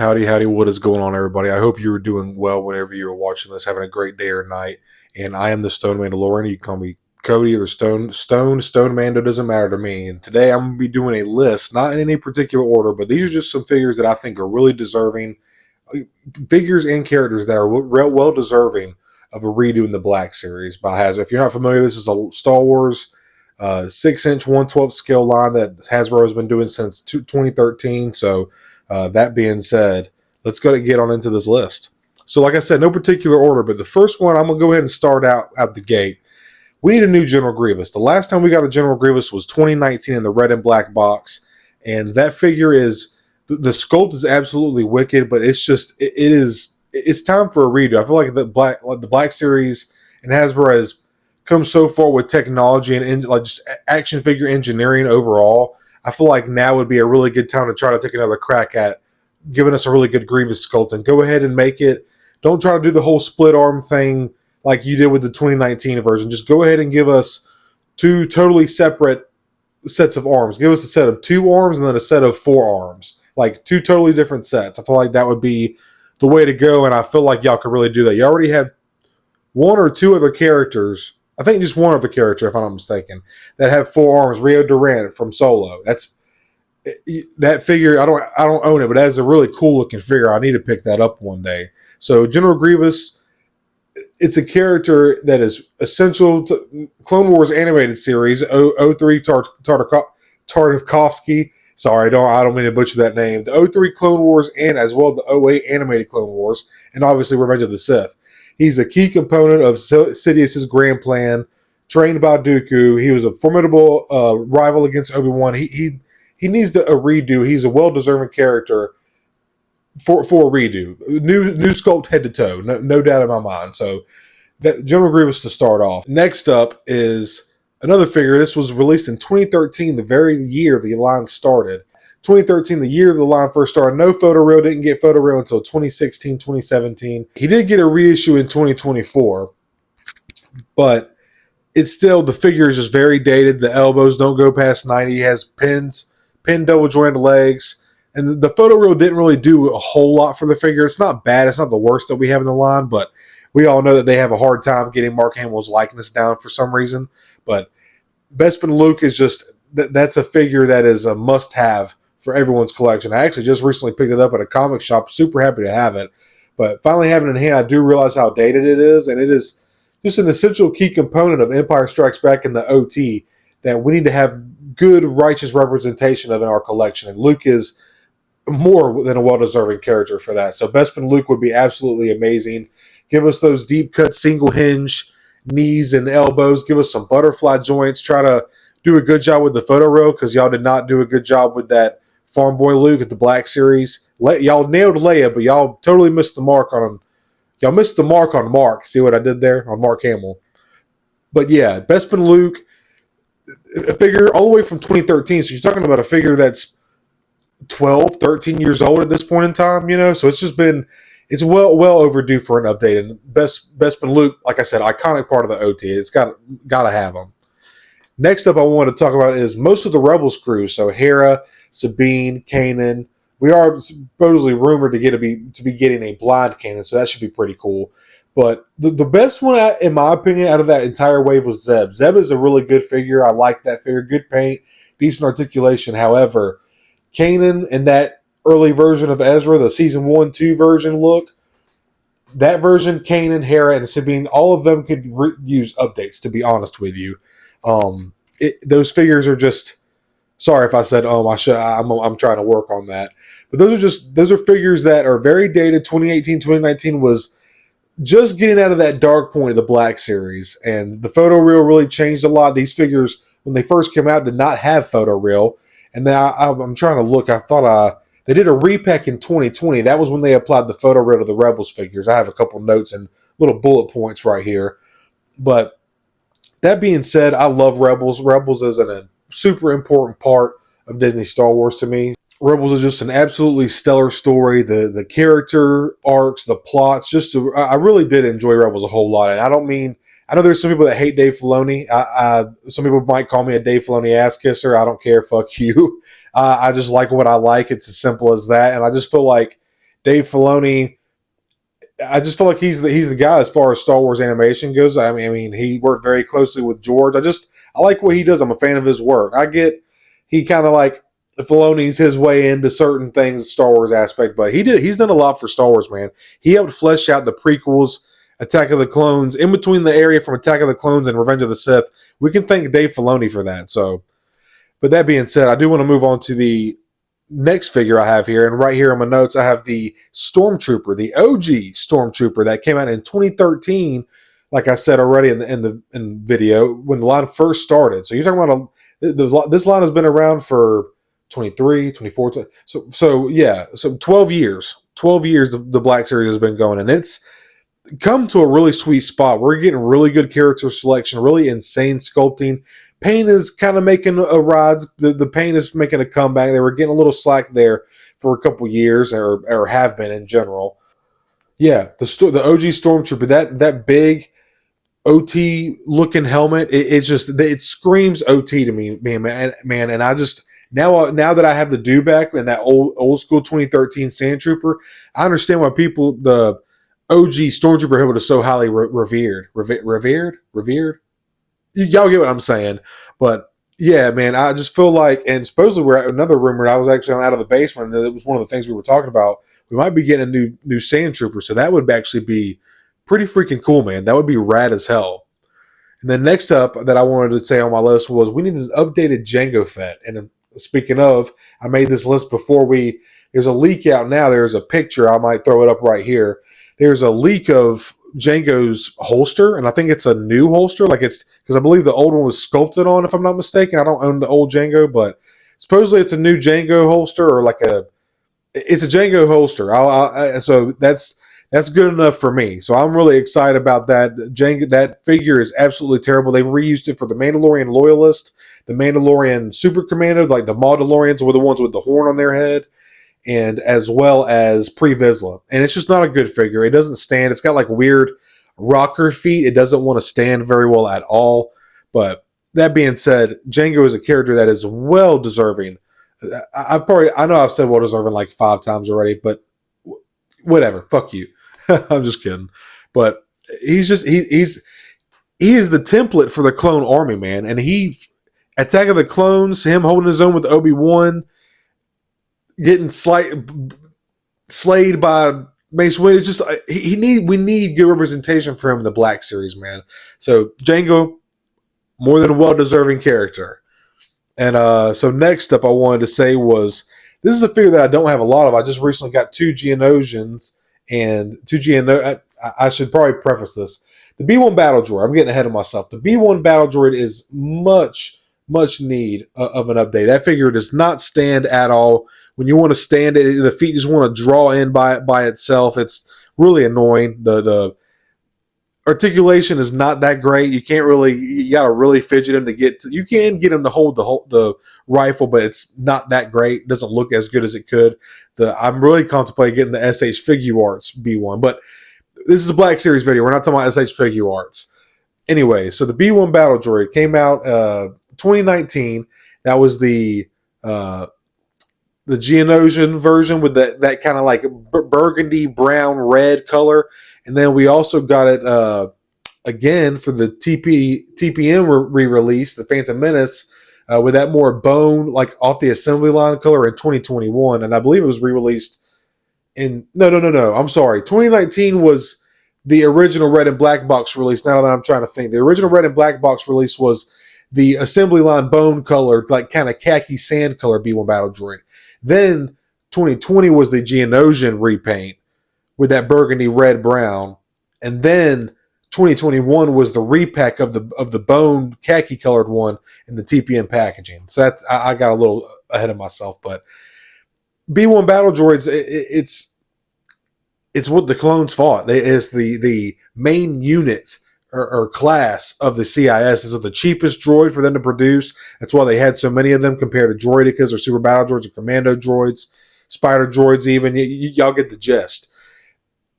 Howdy, howdy, what is going on, everybody? I hope you are doing well whenever you are watching this, having a great day or night. And I am the Stone Mandalorian. You can call me Cody or Stone Mando, doesn't matter to me. And today I'm going to be doing a list, not in any particular order, but these are just some figures that I think are really deserving, figures and characters that are well deserving of a redo in the Black Series by Hasbro. If you're not familiar, this is a Star Wars 6-inch 1/12 scale line that Hasbro has been doing since 2013. So that being said, let's go to get on into this list. So like I said, no particular order, but the first one I'm going to go ahead and start out the gate. We need a new General Grievous. The last time we got a General Grievous was 2019 in the red and black box, and that figure is, the sculpt is absolutely wicked, but it's just, it's time for a redo. I feel like the Black Series and Hasbro has come so far with technology and like just action figure engineering overall. I feel like now would be a really good time to try to take another crack at giving us a really good Grievous sculpt and go ahead and make it. Don't try to do the whole split arm thing like you did with the 2019 version. Just go ahead and give us two totally separate sets of arms. Give us a set of 2 arms and then a set of 4 arms. Like 2 totally different sets. I feel like that would be the way to go, and I feel like y'all could really do that. You already have 1 or 2 other characters, I think just 1 other character, if I'm not mistaken, that have 4 arms. Rio Durant from Solo. That figure. I don't own it, but that's a really cool looking figure. I need to pick that up one day. So General Grievous, it's a character that is essential to Clone Wars animated series. 03 Tartakovsky. Sorry, I don't mean to butcher that name. The 03 Clone Wars and as well the 08 animated Clone Wars, and obviously Revenge of the Sith. He's a key component of Sidious's grand plan, trained by Dooku. He was a formidable rival against Obi-Wan. He needs a redo. He's a well-deserving character for a redo. New sculpt head to toe, no doubt in my mind. So that General Grievous to start off. Next up is another figure. This was released in 2013, the very year the line started. 2013, the year the line first started. No photo reel, didn't get photo reel until 2016, 2017. He did get a reissue in 2024, but it's still, the figure is just very dated. The elbows don't go past 90. He has pinned double jointed legs. And the photo reel didn't really do a whole lot for the figure. It's not bad. It's not the worst that we have in the line, but we all know that they have a hard time getting Mark Hamill's likeness down for some reason. But Bespin Luke is just, that's a figure that is a must-have for everyone's collection. I actually just recently picked it up at a comic shop. Super happy to have it. But finally having it in hand, I do realize how dated it is. And it is just an essential key component of Empire Strikes Back in the OT that we need to have good, righteous representation of in our collection. And Luke is more than a well-deserving character for that. So Bespin Luke would be absolutely amazing. Give us those deep-cut single hinge knees and elbows. Give us some butterfly joints. Try to do a good job with the photo reel because y'all did not do a good job with that Farm Boy Luke at the Black Series. Y'all nailed Leia, but y'all totally missed the mark on him. Y'all missed the mark on Mark. See what I did there? On Mark Hamill. But yeah, Bespin Luke, a figure all the way from 2013. So you're talking about a figure that's 12, 13 years old at this point in time, So it's just been, it's well overdue for an update. And Bespin Luke, like I said, iconic part of the OT. It's got to have them. Next up, I want to talk about is most of the Rebels crew. So Hera, Sabine, Kanan. We are supposedly rumored to be getting a blind Kanan, so that should be pretty cool. But the best one, in my opinion, out of that entire wave was Zeb. Zeb is a really good figure. I like that figure. Good paint, decent articulation. However, Kanan and that early version of Ezra, the season 1-2 version look, that version, Kanan, Hera, and Sabine, all of them could use updates, to be honest with you. Those figures are just, sorry if I said, I'm trying to work on that. But those are figures that are very dated. 2018, 2019 was just getting out of that dark point of the Black Series. And the photo reel really changed a lot. These figures, when they first came out, did not have photo reel. And then I'm trying to look. I thought they did a repack in 2020. That was when they applied the photo reel to the Rebels figures. I have a couple notes and little bullet points right here. But that being said, I love Rebels. Rebels is a super important part of Disney Star Wars to me. Rebels is just an absolutely stellar story. The character arcs, the plots. I really did enjoy Rebels a whole lot. And I know there's some people that hate Dave Filoni. Some people might call me a Dave Filoni ass kisser. I don't care. Fuck you. I just like what I like. It's as simple as that. And I just feel like Dave Filoni, I just feel like he's the guy as far as Star Wars animation goes. I mean, he worked very closely with George. I like what he does. I'm a fan of his work. I get he kind of like Filoni's his way into certain things, Star Wars aspect, but he's done a lot for Star Wars, man. He helped flesh out the prequels, Attack of the Clones, in between the area from Attack of the Clones and Revenge of the Sith. We can thank Dave Filoni for that. So, but that being said, I do want to move on to the next figure I have here, and right here in my notes, I have the Stormtrooper, the OG Stormtrooper that came out in 2013. Like I said already in the video, when the line first started. So you're talking about this line has been around for 23, 24. So yeah, so 12 years. 12 years the Black Series has been going, and it's come to a really sweet spot. We're getting really good character selection, really insane sculpting. Paint is kind of making a rise. The paint is making a comeback. They were getting a little slack there for a couple years, or have been in general. Yeah, the OG Stormtrooper, that big OT looking helmet, it screams OT to me, man. And I just now that I have the dewback and that old school 2013 Sand Trooper, I understand why the OG Stormtrooper helmet is so highly revered. Y'all get what I'm saying. But yeah, man, I just feel like, and supposedly we're at another rumor. I was actually out of the basement, and it was one of the things we were talking about. We might be getting a new Sand Trooper, so that would actually be pretty freaking cool, man. That would be rad as hell. And then next up that I wanted to say on my list was we need an updated Jango Fett. And speaking of, I made this list before there's a leak out now. There's a picture. I might throw it up right here. There's a leak of Jango's holster, and I think it's a new holster. Like it's because I believe the old one was sculpted on, if I'm not mistaken. I don't own the old Jango, but supposedly it's a new Jango holster, or it's a Jango holster. So that's good enough for me. So I'm really excited about that. That figure is absolutely terrible. They've reused it for the Mandalorian Loyalist, the Mandalorian Super Commando, like the Mandalorians were the ones with the horn on their head, and as well as Pre-Vizsla. And it's just not a good figure. It doesn't stand. It's got like weird rocker feet. It doesn't want to stand very well at all. But that being said, Jango is a character that is well deserving. I know I've said well deserving like 5 times already, but whatever. Fuck you. I'm just kidding. But he is the template for the clone army, man. And Attack of the Clones, him holding his own with Obi-Wan, getting slayed by Mace Windu. It's just we need good representation for him in the Black Series, man. So Jango, more than a well-deserving character. And so next up I wanted to say was, this is a figure that I don't have a lot of. I just recently got 2 Geonosians and 2 Geonosians. I should probably preface this. The B1 Battle Droid, I'm getting ahead of myself. The B1 Battle Droid is much need of an update. That figure does not stand at all. When you want to stand it, the feet just want to draw in by itself. It's really annoying. The articulation is not that great. You got to really fidget him to get you can get him to hold the rifle, but it's not that great. It doesn't look as good as it could. I'm really contemplating getting the SH Figuarts B1, but this is a Black Series video. We're not talking about SH Figuarts. Anyway, so the B1 Battle Droid came out 2019. That was the Geonosian version with that kind of like burgundy, brown, red color. And then we also got it again for the TPM re-release, the Phantom Menace, with that more bone, like off the assembly line color in 2021. And I believe it was re-released in... No. I'm sorry. 2019 was the original red and black box release. Now that I'm trying to think. The original red and black box release was the assembly line bone color, like kind of khaki sand color B1 Battle Droid. Then 2020 was the Geonosian repaint with that burgundy red brown, and then 2021 was the repack of the bone khaki colored one in the TPM packaging. So that I got a little ahead of myself, but B1 Battle Droids, it's what the clones fought. It's the main unit or class of the CIS. This is the cheapest droid for them to produce. That's why they had so many of them compared to Droidicas or Super Battle Droids or Commando Droids, Spider Droids even. Y'all get the gist.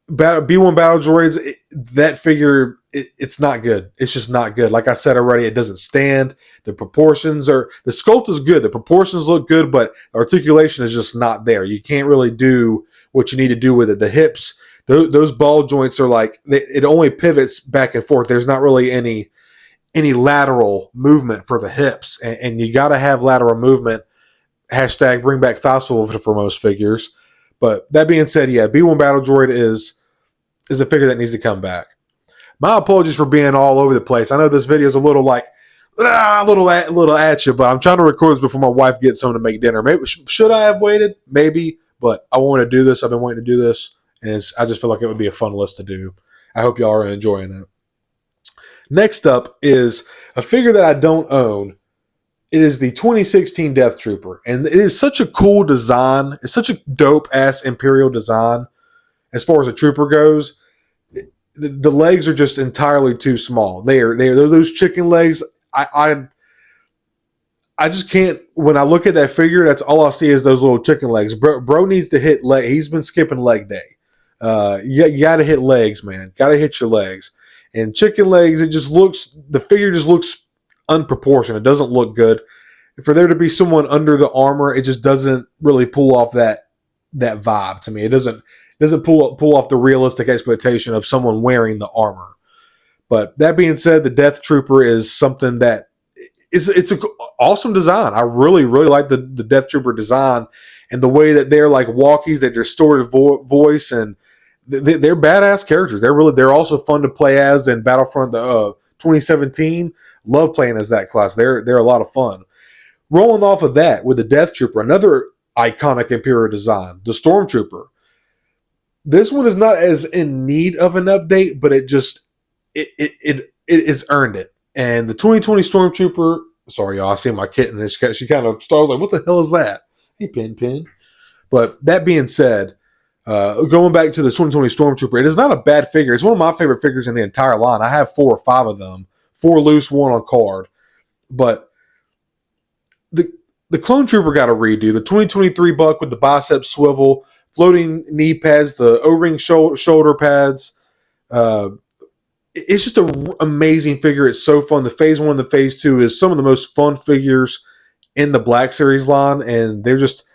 B1 Battle Droids, that figure, it's not good. It's just not good. Like I said already, it doesn't stand. The proportions the sculpt is good. The proportions look good, but the articulation is just not there. You can't really do what you need to do with it. The hips, those ball joints are like, it only pivots back and forth. There's not really any lateral movement for the hips, and you got to have lateral movement. Hashtag bring back thigh swivel for most figures. But that being said, yeah, B1 Battle Droid is a figure that needs to come back. My apologies for being all over the place. I know this video is a little like a little at you, but I'm trying to record this before my wife gets home to make dinner. Maybe should I have waited? Maybe, but I want to do this. I've been waiting to do this, and I just feel like it would be a fun list to do. I hope y'all are enjoying it. Next up is a figure that I don't own. It is the 2016 Death Trooper, and it is such a cool design. It's such a dope-ass Imperial design as far as a trooper goes. The legs are just entirely too small. They're those chicken legs. I just can't. When I look at that figure, that's all I see is those little chicken legs. Bro needs to hit leg. He's been skipping leg day. You got to hit legs, man. Got to hit your legs. And chicken legs, the figure just looks unproportioned. It doesn't look good. For there to be someone under the armor, it just doesn't really pull off that vibe to me. It doesn't pull off the realistic expectation of someone wearing the armor. But that being said, the Death Trooper is something that it's an awesome design. I really, really like the Death Trooper design and the way that they're like walkies, that they're stored voice, and they're badass characters. They're also fun to play as in Battlefront 2017. Love playing as that class. They're a lot of fun. Rolling off of that with the Death Trooper, another iconic Imperial design, the Stormtrooper. This one is not as in need of an update, but it has earned it. And the 2020 Stormtrooper, sorry y'all, I see my kitten. She kind of starts like, what the hell is that? Hey, Pin. But that being said, going back to the 2020 Stormtrooper, it is not a bad figure. It's one of my favorite figures in the entire line. I have 4 or 5 of them. 4 loose, 1 on card. But the Clone Trooper got a redo. The 2023 Buck with the bicep swivel, floating knee pads, the O-ring shoulder pads. It's just an amazing figure. It's so fun. The Phase 1 and the Phase 2 is some of the most fun figures in the Black Series line. And they're just,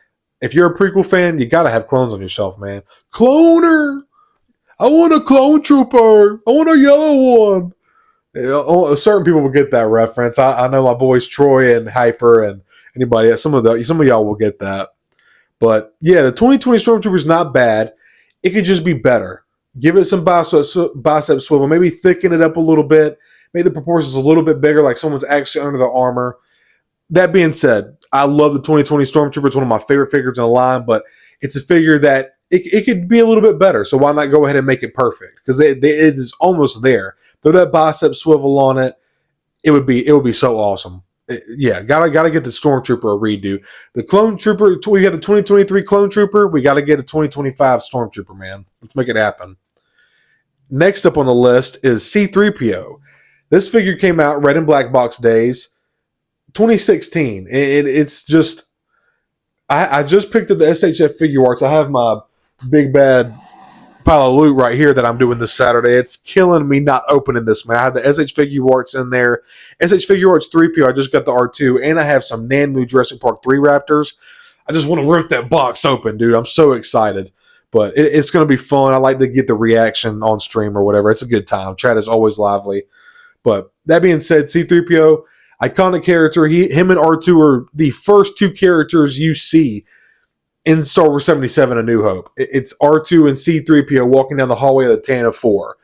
if you're a prequel fan, you got to have clones on your shelf, man. Cloner! I want a Clone Trooper! I want a yellow one! Certain people will get that reference. I know my boys Troy and Hyper and anybody else. Some of y'all will get that. But yeah, the 2020 Stormtrooper is not bad. It could just be better. Give it some bicep swivel. Maybe thicken it up a little bit. Make the proportions a little bit bigger, like someone's actually under the armor. That being said, I love the 2020 Stormtrooper. It's one of my favorite figures in the line, but it's a figure that it could be a little bit better. So why not go ahead and make it perfect? Because it is almost there. Throw that bicep swivel on it. It would be so awesome. Gotta get the Stormtrooper a redo. The Clone Trooper, we got the 2023 Clone Trooper. We got to get a 2025 Stormtrooper, man. Let's make it happen. Next up on the list is C-3PO. This figure came out red and black box days, 2016. It's just, I just picked up the SHF Figure Arts. I have my big bad pile of loot right here that I'm doing this Saturday. It's killing me not opening this, man. I have the SH Figure Arts in there. SH Figure Arts 3PO, I just got the R2, and I have some Nanmu Jurassic Park 3 Raptors. I just want to rip that box open, dude. I'm so excited. But it's going to be fun. I like to get the reaction on stream or whatever. It's a good time. Chat is always lively. But that being said, C-3PO, iconic character. Him and R2 are the first 2 characters you see in Star Wars 77 A New Hope. It's R2 and C-3PO walking down the hallway of the Tantive 4.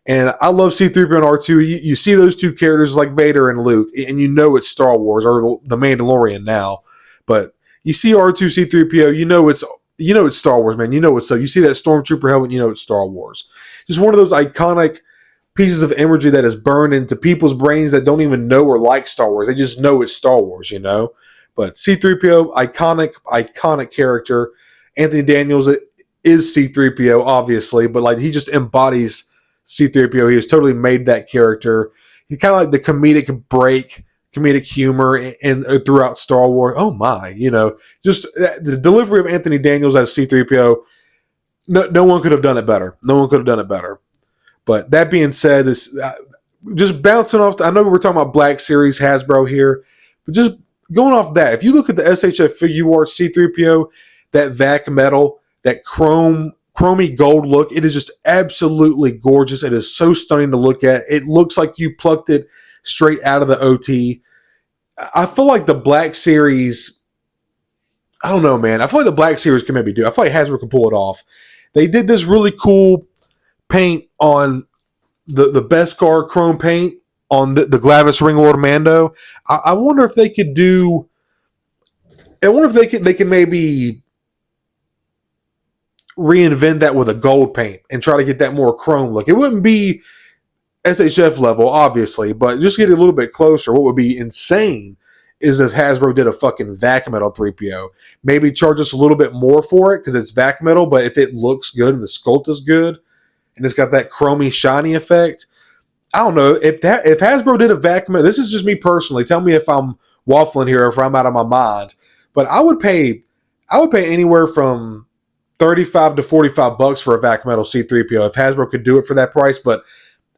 And I love C-3PO and R2. You see those 2 characters like Vader and Luke, and you know it's Star Wars, or the Mandalorian now. But you see R2, C-3PO, you know it's Star Wars, man. You know it's so. You see that Stormtrooper helmet, you know it's Star Wars. Just one of those iconic pieces of imagery that is burned into people's brains that don't even know or like Star Wars. They just know it's Star Wars, you know? But C-3PO, iconic character. Anthony Daniels is C-3PO, obviously, but like he just embodies C-3PO. He has totally made that character. He's kind of like the comedic humor in throughout Star Wars. Oh my, just the delivery of Anthony Daniels as C-3PO. No one could have done it better. But that being said, this just bouncing off. I know we're talking about Black Series Hasbro here, but just going off that, if you look at the SHF Figure Arts C-3PO, that VAC metal, that chromy gold look. It is just absolutely gorgeous. It is so stunning to look at. It looks like you plucked it straight out of the OT. I feel like the Black Series, I don't know, man. I feel like the Black Series can maybe do it. I feel like Hasbro can pull it off. They did this really cool paint on the Beskar chrome paint on the Glavis Ring Lord Mando. I wonder if they could do. I wonder if they can maybe reinvent that with a gold paint and try to get that more chrome look. It wouldn't be SHF level, obviously, but just get it a little bit closer. What would be insane is if Hasbro did a fucking vacuum metal 3PO. Maybe charge us a little bit more for it because it's vacuum metal, but if it looks good and the sculpt is good and it's got that chromy shiny effect, I don't know if Hasbro did a vacuum metal. This is just me personally. Tell me if I'm waffling here or if I'm out of my mind. But I would pay anywhere from $35 to $45 for a vacuum metal C3PO if Hasbro could do it for that price. But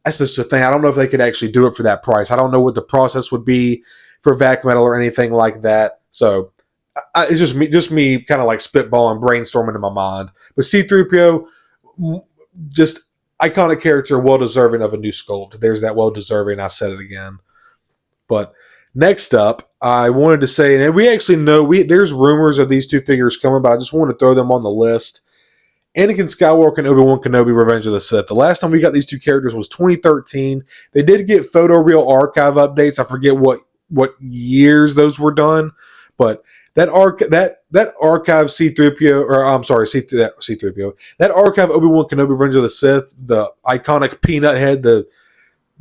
that's just the thing. I don't know if they could actually do it for that price. I don't know what the process would be for vacuum metal or anything like that. So it's just me kind of like spitballing, brainstorming in my mind. But C3PO, just iconic character, well deserving of a new sculpt. There's that well deserving. I said it again. But next up, I wanted to say, and we actually know there's rumors of these two figures coming, but I just wanted to throw them on the list. Anakin Skywalker and Obi-Wan Kenobi Revenge of the Sith. The last time we got these two characters was 2013. They did get photo real archive updates. I forget what years those were done, but that archive C3PO, or I'm sorry, C3PO, that archive Obi-Wan Kenobi Revenge of the Sith, the iconic peanut head, the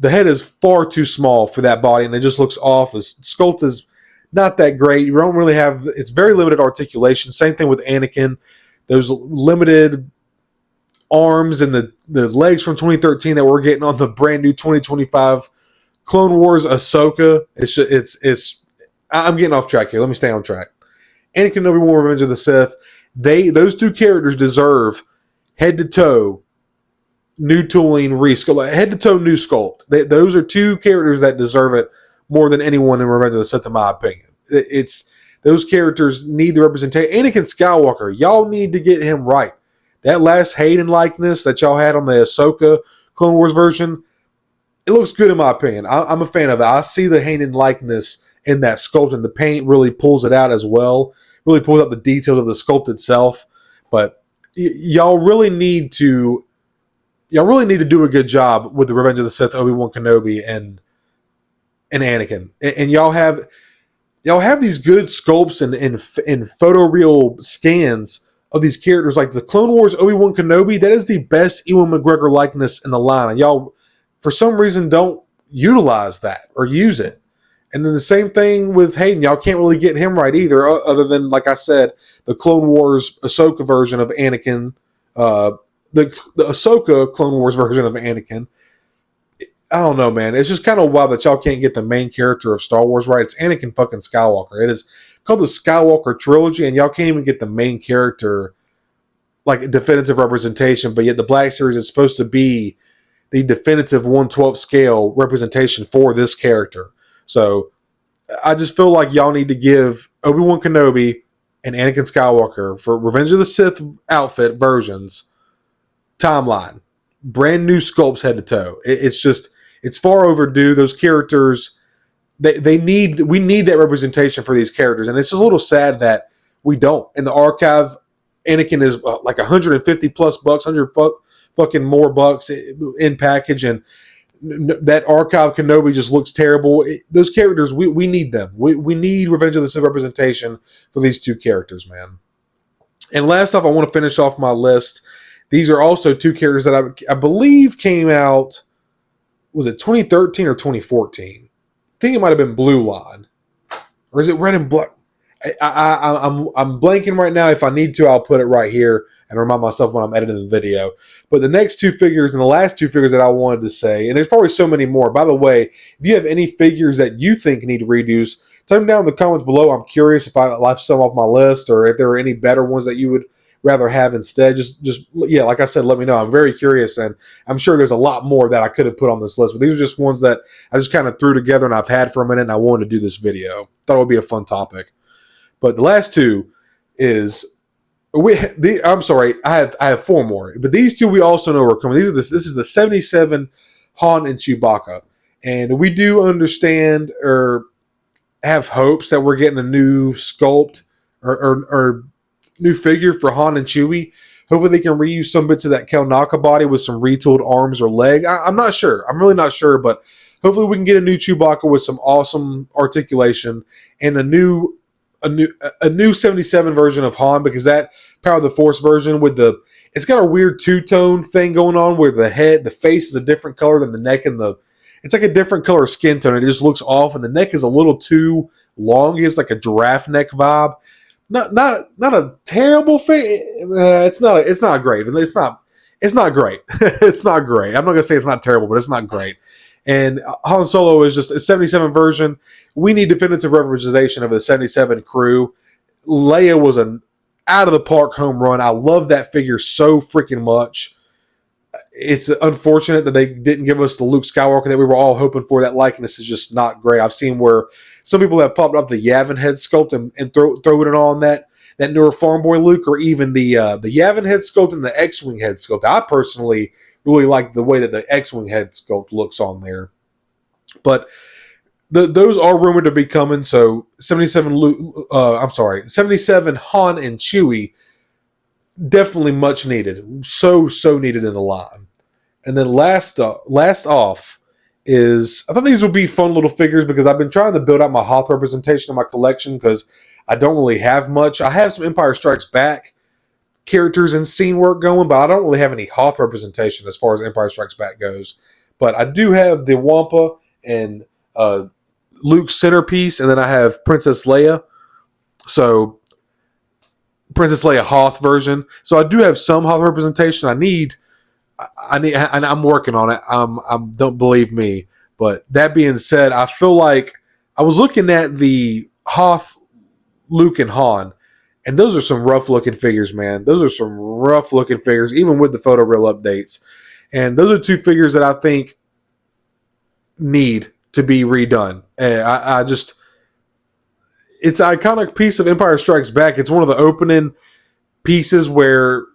head is far too small for that body, and it just looks off. The sculpt is not that great. You don't really have, it's very limited articulation. Same thing with Anakin. Those limited arms and the legs from 2013 that we're getting on the brand new 2025 Clone Wars Ahsoka. I'm getting off track here. Let me stay on track. Anakin Obi-Wan Revenge of the Sith. Those two characters deserve head to toe new tooling, head to toe new sculpt. Those are two characters that deserve it more than anyone in Revenge of the Sith, in my opinion. Those characters need the representation. Anakin Skywalker, y'all need to get him right. That last Hayden likeness that y'all had on the Ahsoka Clone Wars version, it looks good in my opinion. I'm a fan of it. I see the Hayden likeness in that sculpt, and the paint really pulls it out as well. Really pulls out the details of the sculpt itself. But y'all really need to do a good job with the Revenge of the Sith, Obi-Wan Kenobi, and Anakin. And y'all have these good sculpts and photoreal scans of these characters, like the Clone Wars Obi-Wan Kenobi. That is the best Ewan McGregor likeness in the line, and y'all, for some reason, don't utilize that or use it. And then the same thing with Hayden. Y'all can't really get him right either, other than, like I said, the Clone Wars Ahsoka version of Anakin, the Ahsoka Clone Wars version of Anakin. I don't know, man. It's just kind of wild that y'all can't get the main character of Star Wars right. It's Anakin fucking Skywalker. It is called the Skywalker Trilogy, and y'all can't even get the main character, like, definitive representation, but yet the Black Series is supposed to be the definitive 1/12 scale representation for this character. So I just feel like y'all need to give Obi-Wan Kenobi and Anakin Skywalker for Revenge of the Sith outfit versions timeline. Brand new sculpts head to toe. It's far overdue. Those characters, we need that representation for these characters. And it's just a little sad that we don't. In the archive, Anakin is like 150 plus bucks, 100 fucking more bucks in package. And that archive Kenobi just looks terrible. Those characters, we need them. We need Revenge of the Sith representation for these two characters, man. And last off, I want to finish off my list. These are also two characters that I believe came out, was it 2013 or 2014? I think it might have been Blue Line. Or is it Red and Black? I'm blanking right now. If I need to, I'll put it right here and remind myself when I'm editing the video. But the next two figures and the last two figures that I wanted to say, and there's probably so many more. By the way, if you have any figures that you think need redos, tell them down in the comments below. I'm curious if I left some off my list or if there are any better ones that you would rather have instead. Just like I said, let me know. I'm very curious, and I'm sure there's a lot more that I could have put on this list, but these are just ones that I just kind of threw together and I've had for a minute, and I wanted to do this video. Thought it would be a fun topic. But the last two is I'm sorry, I have four more, but these two we also know are coming. This is the 77 Han and Chewbacca, and we do understand or have hopes that we're getting a new sculpt or new figure for Han and Chewie. Hopefully they can reuse some bits of that Kelnaka body with some retooled arms or leg. I'm not sure. I'm really not sure, but hopefully we can get a new Chewbacca with some awesome articulation and a new 77 version of Han, because that Power of the Force version with it's got a weird two-tone thing going on where the face is a different color than the neck and it's like a different color skin tone. It just looks off, and the neck is a little too long. It's like a giraffe neck vibe. Not a terrible face. It's not great. It's not great. It's not great. I'm not gonna say it's not terrible, but it's not great. And Han Solo is just a 77 version. We need definitive representation of the 77 crew. Leia was an out of the park home run. I love that figure so freaking much. It's unfortunate that they didn't give us the Luke Skywalker that we were all hoping for. That likeness is just not great. I've seen where some people have popped up the Yavin head sculpt and throw it on that newer Farm Boy Luke, or even the Yavin head sculpt and the X-Wing head sculpt. I personally really like the way that the X-Wing head sculpt looks on there. But those are rumored to be coming. So 77 Han and Chewie, definitely much needed. So needed in the line. And then last off is, I thought these would be fun little figures because I've been trying to build out my Hoth representation of my collection because I don't really have much. I have some Empire Strikes Back characters and scene work going, but I don't really have any Hoth representation as far as Empire Strikes Back goes. But I do have the Wampa and Luke's centerpiece, and then I have Princess Leia. So Princess Leia Hoth version. So I do have some Hoth representation. I need, and I'm working on it. Don't believe me. But that being said, I feel like I was looking at the Hoth, Luke, and Han, and those are some rough looking figures, man. Those are some rough looking figures, even with the photoreal updates. And those are two figures that I think need to be redone. And it's an iconic piece of Empire Strikes Back. It's one of the opening pieces where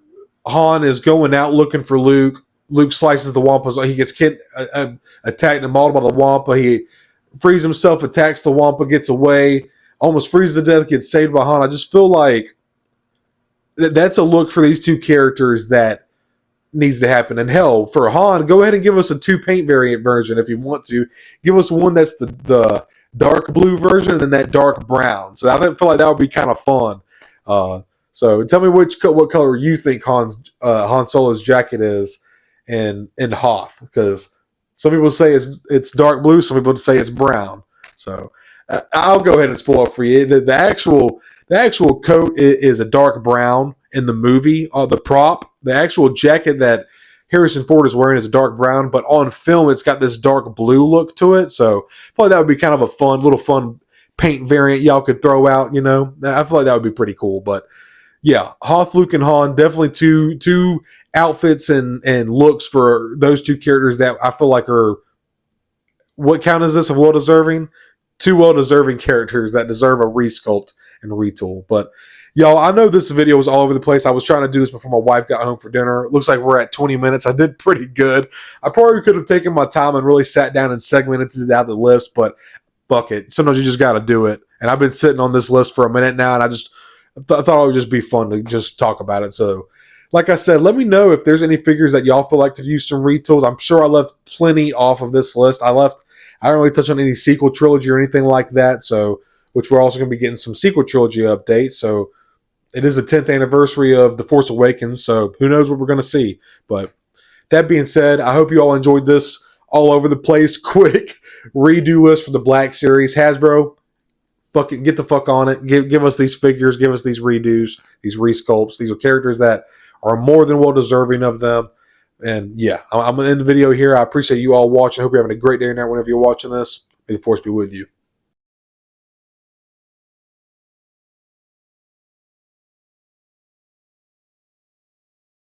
Han is going out looking for Luke. Luke slices the Wampa. He gets attacked and mauled by the Wampa. He frees himself, attacks the Wampa, gets away, almost freezes to death, gets saved by Han. I just feel like that's a look for these two characters that needs to happen. And hell, for Han, go ahead and give us a 2-paint variant version if you want to. Give us one that's the dark blue version and then that dark brown. So I feel like that would be kind of fun. So tell me what color you think Han Solo's jacket is in Hoth, because some people say it's dark blue, some people say it's brown. So I'll go ahead and spoil it for you. The actual coat is a dark brown in the movie. The prop, the actual jacket that Harrison Ford is wearing is dark brown, but on film it's got this dark blue look to it. So I feel like that would be kind of a fun paint variant y'all could throw out. You know, I feel like that would be pretty cool. But yeah, Hoth, Luke, and Han, definitely two outfits and looks for those two characters that I feel like are, what count is this of well-deserving? Two well-deserving characters that deserve a resculpt and retool. But y'all, I know this video was all over the place. I was trying to do this before my wife got home for dinner. It looks like we're at 20 minutes. I did pretty good. I probably could have taken my time and really sat down and segmented out the list, but fuck it. Sometimes you just got to do it. And I've been sitting on this list for a minute now, and I thought it would just be fun to just talk about it. So, like I said, let me know if there's any figures that y'all feel like could use some retools. I'm sure I left plenty off of this list. I don't really touch on any sequel trilogy or anything like that. So, which we're also going to be getting some sequel trilogy updates. So, it is the 10th anniversary of The Force Awakens. So, who knows what we're going to see. But that being said, I hope you all enjoyed this all over the place, quick redo list for the Black Series. Hasbro, fucking get the fuck on it. Give us these figures. Give us these redos, these resculpts. These are characters that are more than well deserving of them. And yeah, I'm going to end the video here. I appreciate you all watching. I hope you're having a great day or night whenever you're watching this. May the Force be with you.